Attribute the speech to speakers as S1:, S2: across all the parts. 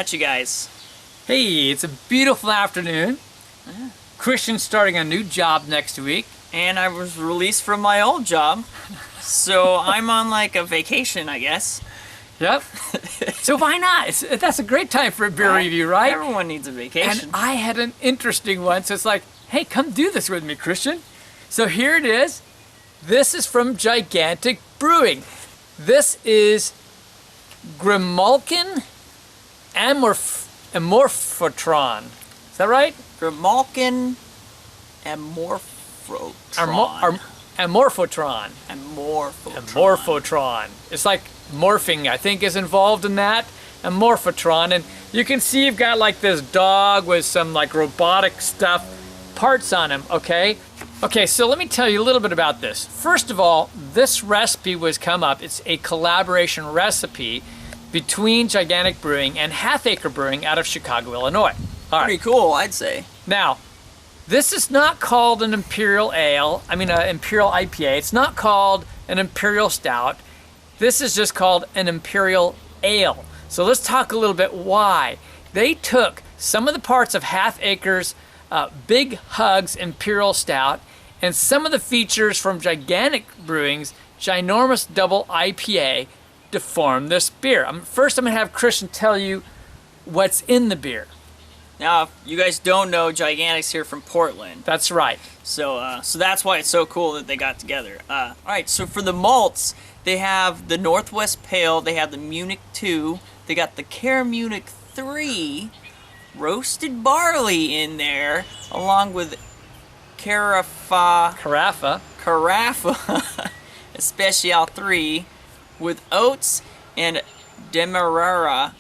S1: at you guys.
S2: Hey, it's a beautiful afternoon. Christian's starting a new job next week.
S1: And I was released from my old job, so I'm on like a vacation, I guess.
S2: Yep. So why not? That's a great time for a beer review, right?
S1: Everyone needs a vacation.
S2: And I had an interesting one, so it's like, hey, come do this with me, Christian. So here it is. This is from Gigantic Brewing. This is Grimalkin Amorphotron. Is that right?
S1: Grimalkin Amorphotron.
S2: Amorphotron. Amorphotron. It's like morphing, I think, is involved in that. Amorphotron. And you can see you've got like this dog with some like robotic stuff, parts on him, okay? Okay, so let me tell you a little bit about this. First of all, this recipe was come up. It's a collaboration recipe between Gigantic Brewing and Half Acre Brewing out of Chicago, Illinois. All right.
S1: Pretty cool, I'd say.
S2: Now, this is not called an Imperial Ale, Imperial IPA. It's not called an Imperial Stout. This is just called an Imperial Ale. So let's talk a little bit why. They took some of the parts of Half Acre's Big Hugs Imperial Stout and some of the features from Gigantic Brewing's Ginormous Double IPA to form this beer. First, I'm going to have Christian tell you what's in the beer.
S1: Now, if you guys don't know, Gigantic's here from Portland.
S2: That's right.
S1: So that's why it's so cool that they got together. All right, so for the malts, they have the Northwest Pale, they have the Munich 2, they got the Care Munich 3, roasted barley in there, along with Carafa Especial 3, with oats and Demerara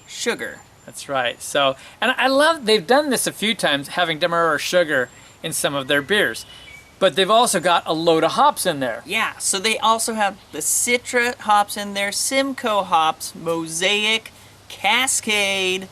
S1: sugar.
S2: That's right. So, and I love, they've done this a few times, having Demerara sugar in some of their beers. But they've also got a load of hops in there.
S1: Yeah, so they also have the Citra hops in there, Simcoe hops, Mosaic, Cascade,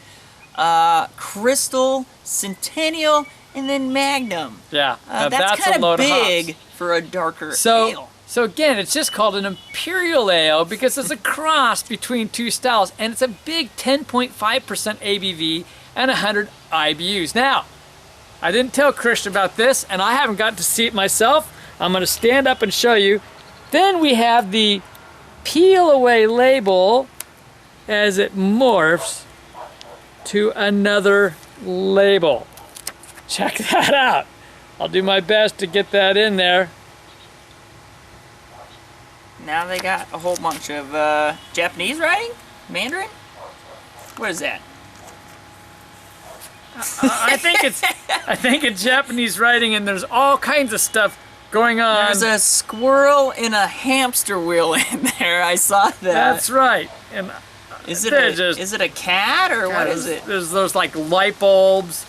S1: Crystal, Centennial, and then Magnum.
S2: Yeah,
S1: that's kind of big for a darker ale.
S2: So again, it's just called an Imperial Ale because it's a cross between two styles, and it's a big 10.5% ABV and 100 IBUs. Now, I didn't tell Christian about this, and I haven't gotten to see it myself. I'm going to stand up and show you. Then we have the peel away label as it morphs to another label. Check that out. I'll do my best to get that in there.
S1: Now they got a whole bunch of Japanese writing? Mandarin? What is that?
S2: I think it's Japanese writing, and there's all kinds of stuff going on.
S1: There's a squirrel and a hamster wheel in there. I saw that.
S2: That's right. And
S1: is it a cat or what is it?
S2: There's those like light bulbs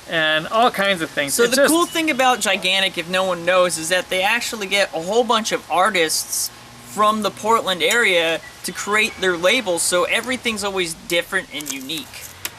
S2: and all kinds of things.
S1: So the cool thing about Gigantic, if no one knows, is that they actually get a whole bunch of artists from the Portland area to create their labels, so everything's always different and unique.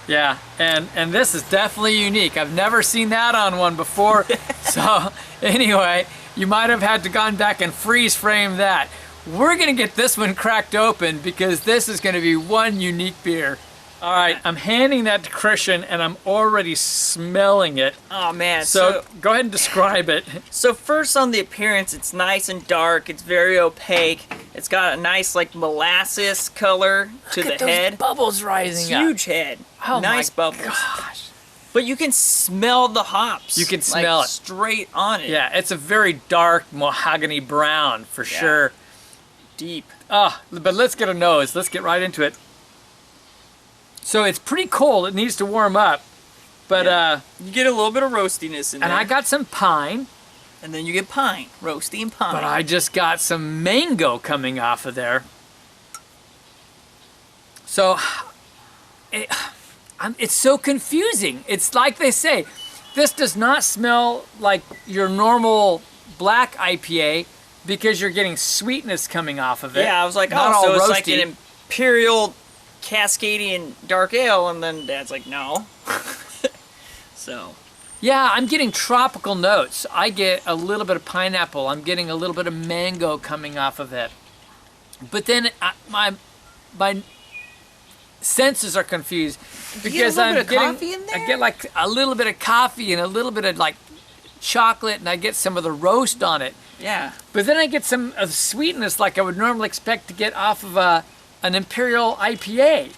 S2: Yeah, and this is definitely unique. I've never seen that on one before. So anyway, you might have had to gone back and freeze frame that. We're gonna get this one cracked open because this is gonna be one unique beer. All right, I'm handing that to Christian, and I'm already smelling it.
S1: Oh man!
S2: So go ahead and describe it.
S1: So first, on the appearance, it's nice and dark. It's very opaque. It's got a nice like molasses color to the head.
S2: Bubbles rising up.
S1: Huge head.
S2: Oh
S1: nice
S2: my
S1: bubbles.
S2: Gosh!
S1: But you can smell the hops.
S2: You can smell
S1: like,
S2: it
S1: straight on it.
S2: Yeah, it's a very dark mahogany brown for sure.
S1: Deep.
S2: But let's get a nose. Let's get right into it. So it's pretty cold. It needs to warm up, but
S1: you get a little bit of roastiness in there.
S2: And I got some pine.
S1: And then you get pine, roasty and pine.
S2: But I just got some mango coming off of there. So it's so confusing. It's like they say, this does not smell like your normal black IPA because you're getting sweetness coming off of it.
S1: Yeah, I was like,
S2: not
S1: oh, so
S2: all
S1: it's
S2: roasty.
S1: like an Imperial Cascadian dark ale, and then Dad's like, no. So.
S2: Yeah, I'm getting tropical notes. I get a little bit of pineapple. I'm getting a little bit of mango coming off of it. But then senses are confused
S1: You get a
S2: because
S1: little
S2: I'm
S1: bit of
S2: getting,
S1: coffee in
S2: I
S1: there?
S2: get like a little bit of coffee and a little bit of like chocolate, and I get some of the roast on it.
S1: Yeah.
S2: But then I get some of sweetness like I would normally expect to get off of an Imperial IPA.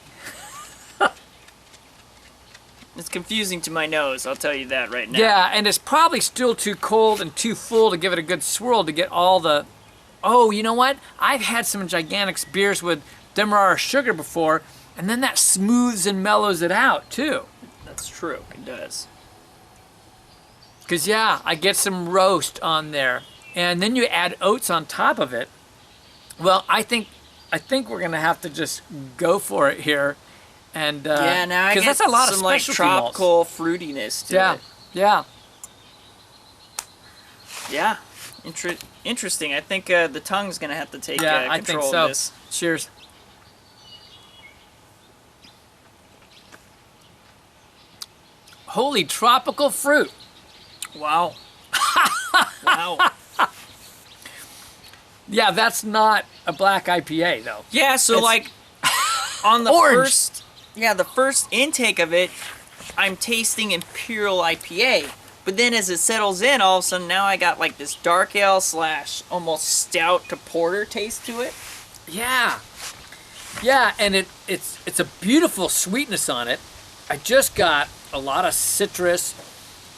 S1: It's confusing to my nose, I'll tell you that right now.
S2: Yeah, and it's probably still too cold and too full to give it a good swirl to get all the... Oh, you know what? I've had some Gigantics beers with Demerara sugar before, and then that smooths and mellows it out, too.
S1: That's true, it does.
S2: Because, yeah, I get some roast on there. And then you add oats on top of it. Well, I think we're going to have to just go for it here. And
S1: Yeah, now I get
S2: that's a lot
S1: some
S2: of
S1: like
S2: specialty
S1: tropical fruitiness to
S2: Yeah,
S1: it.
S2: yeah.
S1: Yeah. Interesting. I think the tongue's going to have to take
S2: Yeah, I think
S1: control
S2: so.
S1: of this.
S2: Cheers. Holy tropical fruit.
S1: Wow. Wow.
S2: Yeah, that's not a black IPA though.
S1: Yeah, so
S2: It's
S1: like on the
S2: orange.
S1: the first intake of it, I'm tasting Imperial IPA. But then as it settles in, all of a sudden now I got like this dark ale / almost stout to porter taste to it.
S2: Yeah. Yeah, and it's a beautiful sweetness on it. I just got a lot of citrus,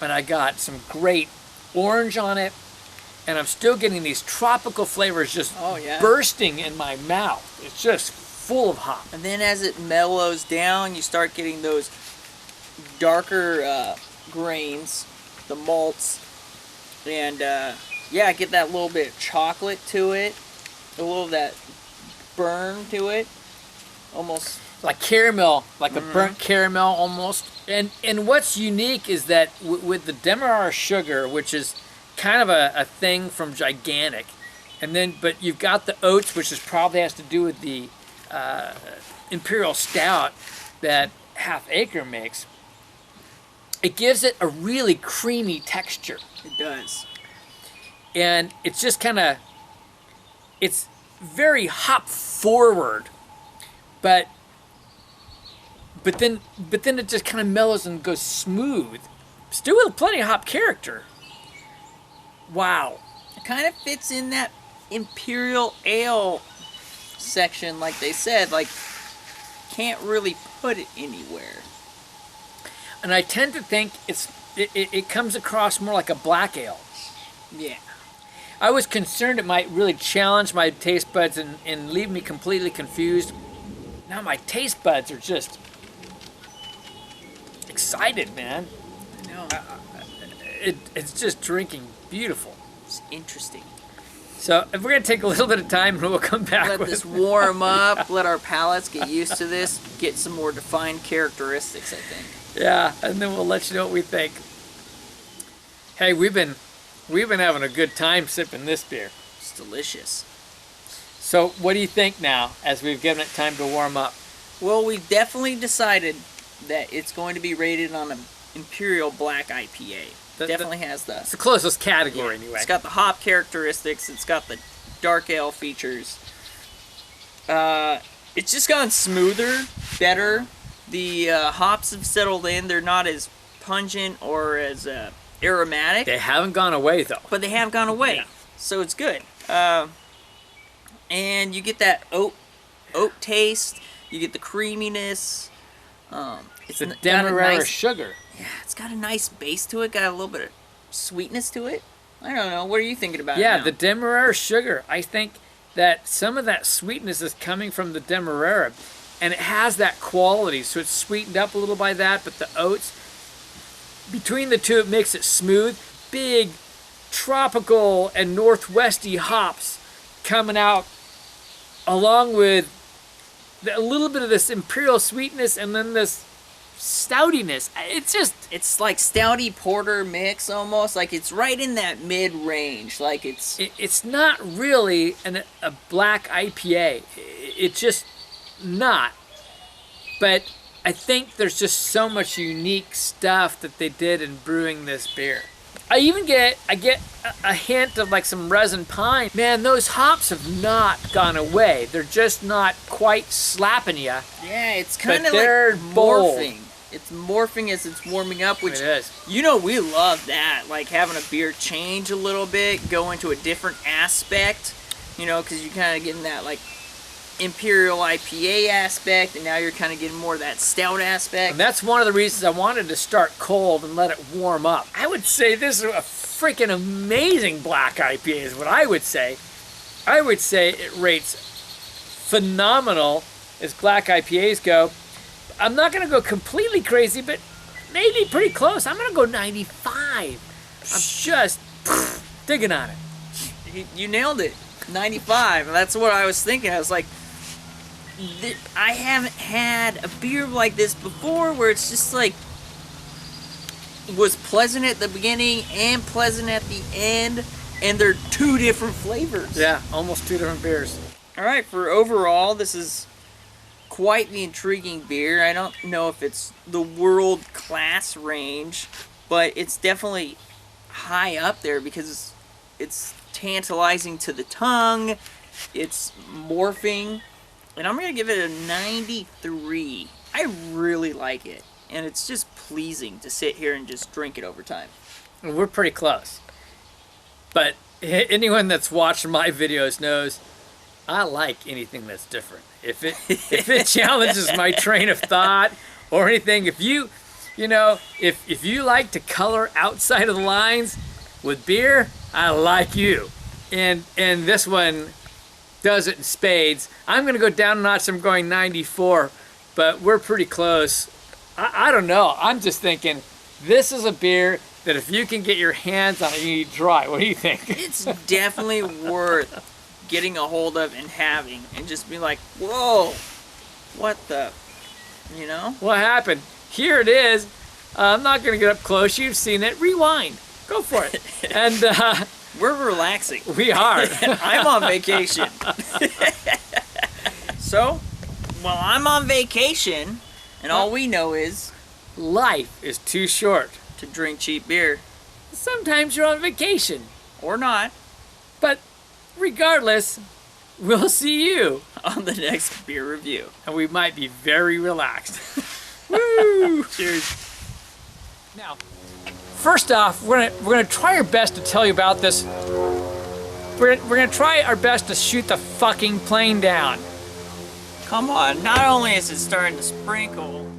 S2: and I got some great orange on it, and I'm still getting these tropical flavors just
S1: Oh, yeah.
S2: bursting in my mouth. It's just full of hop.
S1: And then as it mellows down, you start getting those darker grains, the malts, and yeah, get that little bit of chocolate to it, a little of that burn to it, almost.
S2: Like caramel, like a burnt caramel almost. And what's unique is that with the Demerara sugar, which is kind of a thing from Gigantic, and then but you've got the oats, which is probably has to do with the Imperial Stout that Half Acre makes. It gives it a really creamy texture,
S1: It does.
S2: and it's just kind of, it's very hop forward, but then it just kind of mellows and goes smooth, still with plenty of hop character. Wow.
S1: It kind of fits in that Imperial Ale section, like they said. Like, can't really put it anywhere.
S2: And I tend to think it comes across more like a black ale.
S1: Yeah.
S2: I was concerned it might really challenge my taste buds and leave me completely confused. Now my taste buds are just excited, man.
S1: I know.
S2: It's just drinking beautiful.
S1: It's interesting.
S2: So if we're gonna take a little bit of time, and we'll come back
S1: Let
S2: with
S1: this warm up. Let our palates get used to this. Get some more defined characteristics, I think.
S2: Yeah, and then we'll let you know what we think. Hey, we've been having a good time sipping this beer.
S1: It's delicious.
S2: So what do you think now, as we've given it time to warm up?
S1: Well, we've definitely decided that it's going to be rated on an Imperial Black IPA. Definitely has the...
S2: It's the closest category, anyway.
S1: It's got the hop characteristics. It's got the dark ale features. It's just gone smoother, better. The hops have settled in. They're not as pungent or as aromatic,
S2: They haven't gone away, though.
S1: but they have gone away.
S2: Yeah.
S1: So it's good. And you get that oat taste. You get the creaminess. It's
S2: The
S1: got a
S2: Demerara
S1: nice,
S2: sugar.
S1: yeah, it's got a nice base to it. Got a little bit of sweetness to it. I don't know. What are you thinking about?
S2: Yeah,
S1: it now?
S2: the Demerara sugar. I think that some of that sweetness is coming from the Demerara, and it has that quality, so it's sweetened up a little by that, but the oats, between the two, it makes it smooth. Big tropical and northwesty hops coming out, along with a little bit of this Imperial sweetness and then this stoutiness.
S1: It's like stouty porter mix almost. Like it's right in that mid range. Like
S2: It's not really a black IPA. It's just not. But I think there's just so much unique stuff that they did in brewing this beer. I get a hint of like some resin pine. Man, those hops have not gone away. They're just not quite slapping you.
S1: Yeah, it's kind of
S2: they're
S1: like
S2: bold.
S1: morphing. It's morphing as it's warming up, which,
S2: It is.
S1: you know, we love that. Like having a beer change a little bit, go into a different aspect, you know, because you're kind of getting that like Imperial IPA aspect, and now you're kind of getting more of that stout aspect.
S2: And that's one of the reasons I wanted to start cold and let it warm up. I would say this is a freaking amazing black IPA is what I would say. I would say it rates phenomenal as black IPAs go. I'm not going to go completely crazy, but maybe pretty close. I'm going to go 95. I'm just digging on it.
S1: You nailed it. 95. And that's what I was thinking. I was like, I haven't had a beer like this before where it's just like was pleasant at the beginning and pleasant at the end, and they're two different flavors.
S2: Yeah, almost two different beers.
S1: All right, for overall, this is quite the intriguing beer. I don't know if it's the world class range, but it's definitely high up there because it's tantalizing to the tongue. It's morphing. And I'm going to give it a 93. I really like it. And it's just pleasing to sit here and just drink it over time.
S2: We're pretty close. But anyone that's watched my videos knows I like anything that's different. If it challenges my train of thought or anything, if you like to color outside of the lines with beer, I like you. And this one does it in spades. I'm going to go down a notch. I'm going 94, but we're pretty close. I don't know. I'm just thinking this is a beer that if you can get your hands on it, you need to try. What do you think?
S1: It's definitely worth getting a hold of and having, and just be like, whoa, what the, you know?
S2: What happened? Here it is. I'm not going to get up close. You've seen it. Rewind. Go for it. And
S1: we're relaxing.
S2: we are.
S1: I'm on vacation. So, while I'm on vacation, and all we know is
S2: Life is too short.
S1: to drink cheap beer.
S2: Sometimes you're on vacation.
S1: Or not.
S2: But regardless, we'll see you.
S1: On the next beer review.
S2: And we might be very relaxed. Woo!
S1: Cheers.
S2: Now, first off, we're gonna try our best to tell you about this. We're gonna try our best to shoot the fucking plane down.
S1: Come on, not only is it starting to sprinkle,